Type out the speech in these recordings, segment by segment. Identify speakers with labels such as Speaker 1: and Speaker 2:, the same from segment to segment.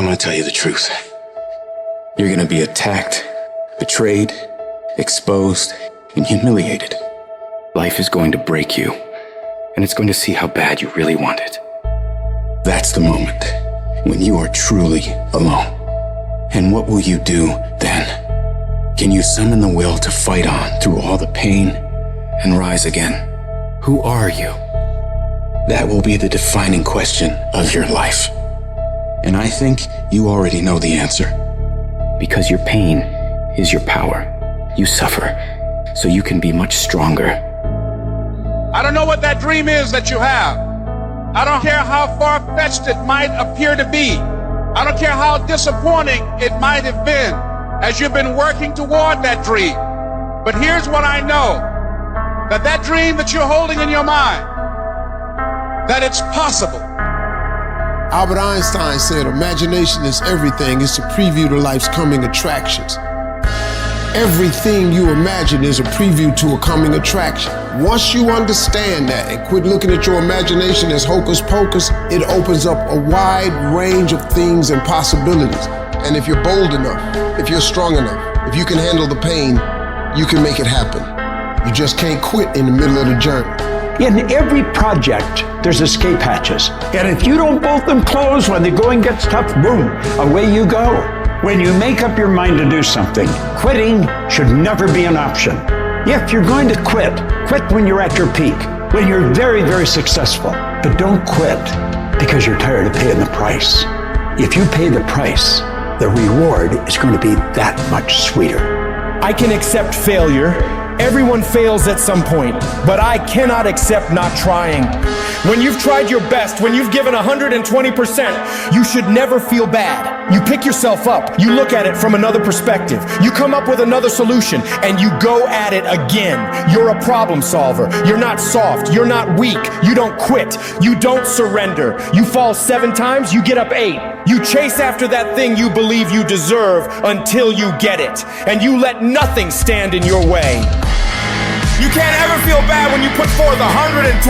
Speaker 1: I'm gonna tell you the truth. You're gonna be attacked, betrayed, exposed, and humiliated. Life is going to break you, and it's going to see how bad you really want it. That's the moment when you are truly alone. And what will you do then? Can you summon the will to fight on through all the pain and rise again? Who are you? That will be the defining question of your life. And I think you already know the answer. Because your pain is your power. You suffer so you can be much stronger.
Speaker 2: I don't know what that dream is that you have. I don't care how far-fetched it might appear to be. I don't care how disappointing it might have been as you've been working toward that dream. But here's what I know, that dream that you're holding in your mind, that it's possible.
Speaker 3: Albert Einstein said, imagination is everything. It's a preview to life's coming attractions. Everything you imagine is a preview to a coming attraction. Once you understand that and quit looking at your imagination as hocus pocus, it opens up a wide range of things and possibilities. And if you're bold enough, if you're strong enough, if you can handle the pain, you can make it happen. You just can't quit in the middle of the journey.
Speaker 4: In every project, there's escape hatches. And if you don't bolt them closed when the going gets tough, boom, away you go. When you make up your mind to do something, quitting should never be an option. If you're going to quit, quit when you're at your peak, when you're very, very successful. But don't quit because you're tired of paying the price. If you pay the price, the reward is going to be that much sweeter.
Speaker 5: I can accept failure. Everyone fails at some point, but I cannot accept not trying. When you've tried your best, when you've given 120%, you should never feel bad. You pick yourself up, you look at it from another perspective, you come up with another solution, and you go at it again. You're a problem solver. You're not soft. You're not weak. You don't quit. You don't surrender. You fall 7 times, you get up 8. You chase after that thing you believe you deserve until you get it, and you let nothing stand in your way. You can't ever feel bad when you put forth 120%.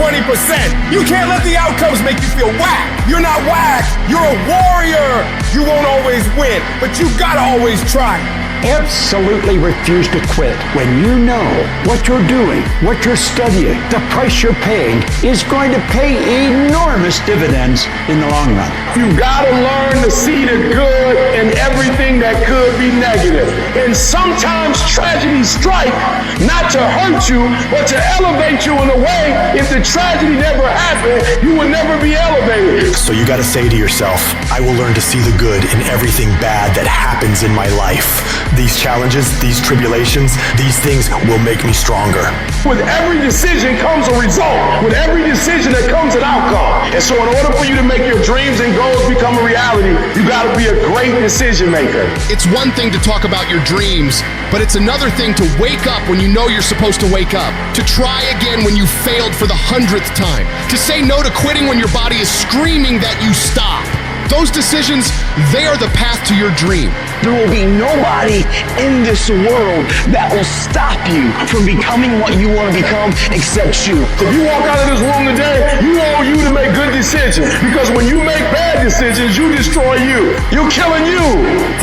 Speaker 5: You can't let the outcomes make you feel whack. You're not whack. You're a warrior. You won't always win, but you gotta always try.
Speaker 4: Absolutely refuse to quit when you know what you're doing, what you're studying, the price you're paying is going to pay enormous dividends in the long run.
Speaker 6: You gotta learn to see the good in everything that could be negative. And sometimes tragedies strike not to hurt you, but to elevate you in a way. If the tragedy never happened, you would never be elevated.
Speaker 7: So you gotta say to yourself, I will learn to see the good in everything bad that happens in my life. These challenges, these tribulations, these things will make me stronger.
Speaker 6: With every decision comes a result. With every decision there comes an outcome. And so in order for you to make your dreams and goals become a reality, you gotta be a great decision maker.
Speaker 8: It's one thing to talk about your dreams, but it's another thing to wake up when you know you're supposed to wake up, to try again when you failed for the 100th time, to say no to quitting when your body is screaming that you stop. Those decisions, they are the path to your dream.
Speaker 9: There will be nobody in this world that will stop you from becoming what you want to become except you.
Speaker 6: If you walk out of this room today, you want you to make good decisions. Because when you make bad decisions, you destroy you. You're killing you.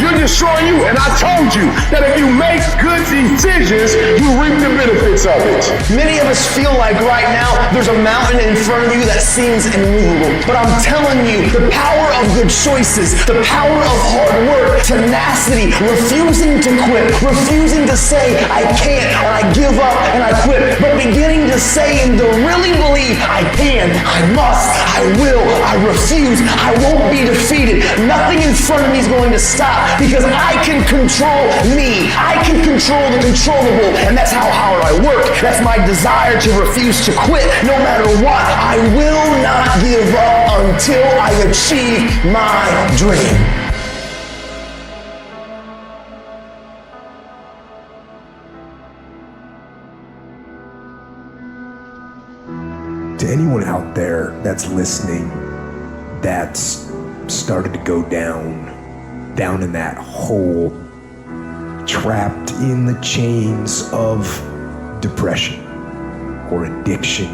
Speaker 6: You're destroying you. And I told you that if you make good decisions, you reap the benefits of it.
Speaker 9: Many of us feel like right now there's a mountain in front of you that seems immovable. But I'm telling you, the power of good choices, the power of hard work, tenacity, refusing to quit, refusing to say I can't and I give up and I quit, but beginning to say and to really believe I can, I must, I will, I refuse, I won't be defeated. Nothing in front of me is going to stop because I can control me. I can control the controllable, and that's how hard I work. That's my desire to refuse to quit no matter what. I will not give up until I achieve my dream.
Speaker 10: To anyone out there that's listening, that's started to go down in that hole, trapped in the chains of depression or addiction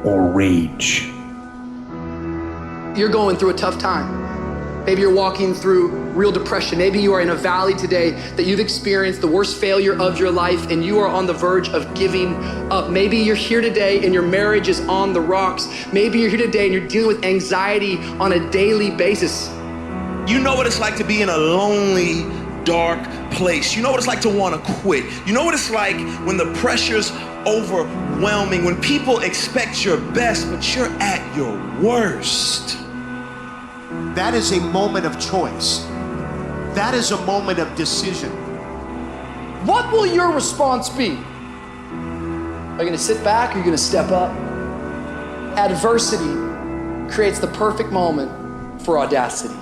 Speaker 10: or rage.
Speaker 11: You're going through a tough time. Maybe you're walking through real depression. Maybe you are in a valley today that you've experienced the worst failure of your life and you are on the verge of giving up. Maybe you're here today and your marriage is on the rocks. Maybe you're here today and you're dealing with anxiety on a daily basis.
Speaker 12: You know what it's like to be in a lonely, dark place. You know what it's like to want to quit. You know what it's like when the pressure's overwhelming, when people expect your best, but you're at your worst.
Speaker 13: That is a moment of choice. That is a moment of decision.
Speaker 11: What will your response be? Are you gonna sit back or are you gonna step up? Adversity creates the perfect moment for audacity.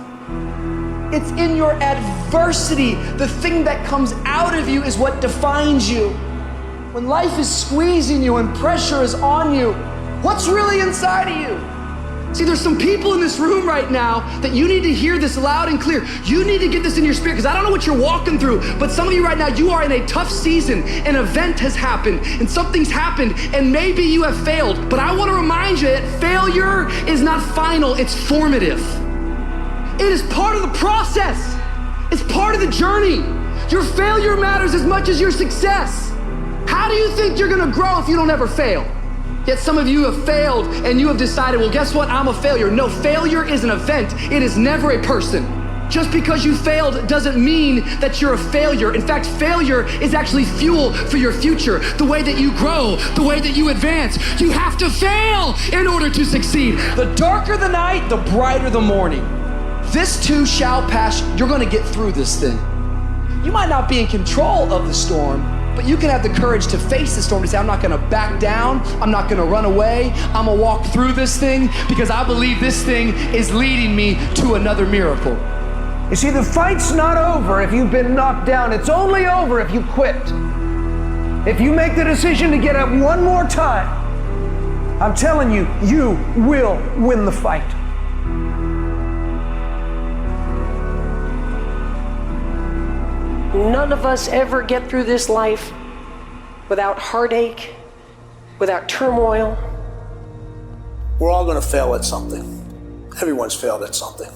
Speaker 11: It's in your adversity, the thing that comes out of you is what defines you. When life is squeezing you and pressure is on you, what's really inside of you? See, there's some people in this room right now that you need to hear this loud and clear. You need to get this in your spirit, because I don't know what you're walking through, but some of you right now, you are in a tough season. An event has happened and something's happened and maybe you have failed. But I want to remind you that failure is not final, it's formative. It is part of the process. It's part of the journey. Your failure matters as much as your success. How do you think you're gonna grow if you don't ever fail? Yet some of you have failed and you have decided, well, guess what? I'm a failure. No, failure is an event. It is never a person. Just because you failed doesn't mean that you're a failure. In fact, failure is actually fuel for your future. The way that you grow, the way that you advance. You have to fail in order to succeed. The darker the night, the brighter the morning. This too shall pass. You're gonna get through this thing. You might not be in control of the storm, but you can have the courage to face the storm, to say, I'm not gonna back down, I'm not gonna run away, I'm gonna walk through this thing because I believe this thing is leading me to another miracle.
Speaker 14: You see, the fight's not over if you've been knocked down. It's only over if you quit. If you make the decision to get up one more time, I'm telling you, you will win the fight.
Speaker 15: None of us ever get through this life without heartache, without turmoil.
Speaker 9: We're all gonna fail at something. Everyone's failed at something.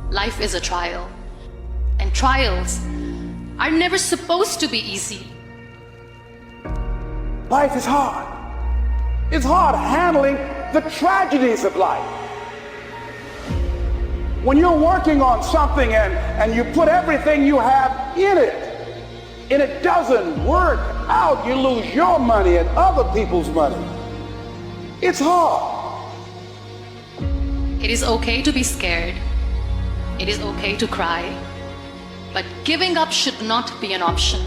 Speaker 16: Life is a trial, and trials are never supposed to be easy.
Speaker 6: Life is hard. It's hard handling the tragedies of life. When you're working on something and you put everything you have in it, and it doesn't work out, you lose your money and other people's money. It's hard.
Speaker 16: It is okay to be scared. It is okay to cry. But giving up should not be an option.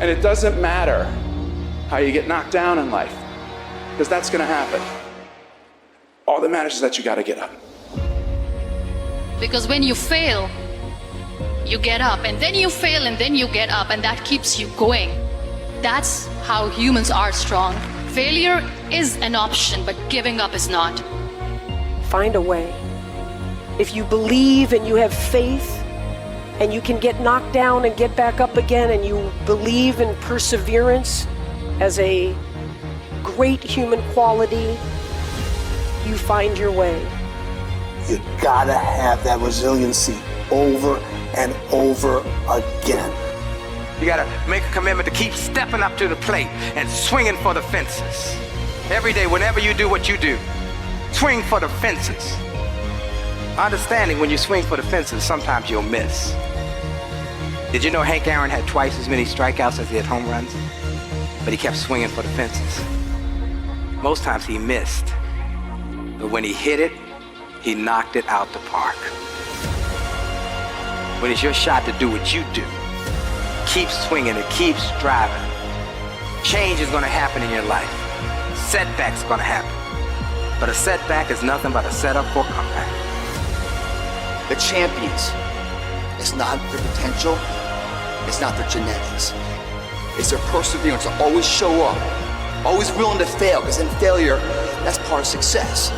Speaker 2: And it doesn't matter how you get knocked down in life, because that's gonna happen. All that matters is that you gotta get up.
Speaker 16: Because when you fail, you get up, and then you fail, and then you get up, and that keeps you going. That's how humans are strong. Failure is an option, but giving up is not.
Speaker 15: Find a way. If you believe and you have faith, and you can get knocked down and get back up again, and you believe in perseverance as a great human quality, you find your way.
Speaker 9: You gotta have that resiliency over and over again.
Speaker 17: You gotta make a commitment to keep stepping up to the plate and swinging for the fences. Every day, whenever you do what you do, swing for the fences. Understanding when you swing for the fences, sometimes you'll miss. Did you know Hank Aaron had twice as many strikeouts as he had home runs? But he kept swinging for the fences. Most times he missed. But when he hit it, he knocked it out the park. When it's your shot to do what you do, keep swinging and keep striving. Change is gonna happen in your life. Setbacks gonna happen. But a setback is nothing but a setup for a comeback.
Speaker 18: The champions, it's not their potential, it's not their genetics. It's their perseverance to always show up, always willing to fail, because in failure, that's part of success.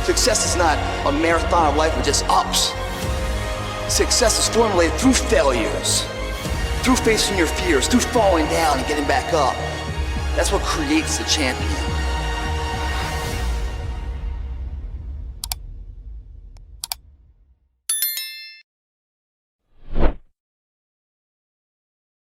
Speaker 18: Success is not a marathon of life with just ups. Success is formulated through failures, through facing your fears, through falling down and getting back up. That's what creates the champion.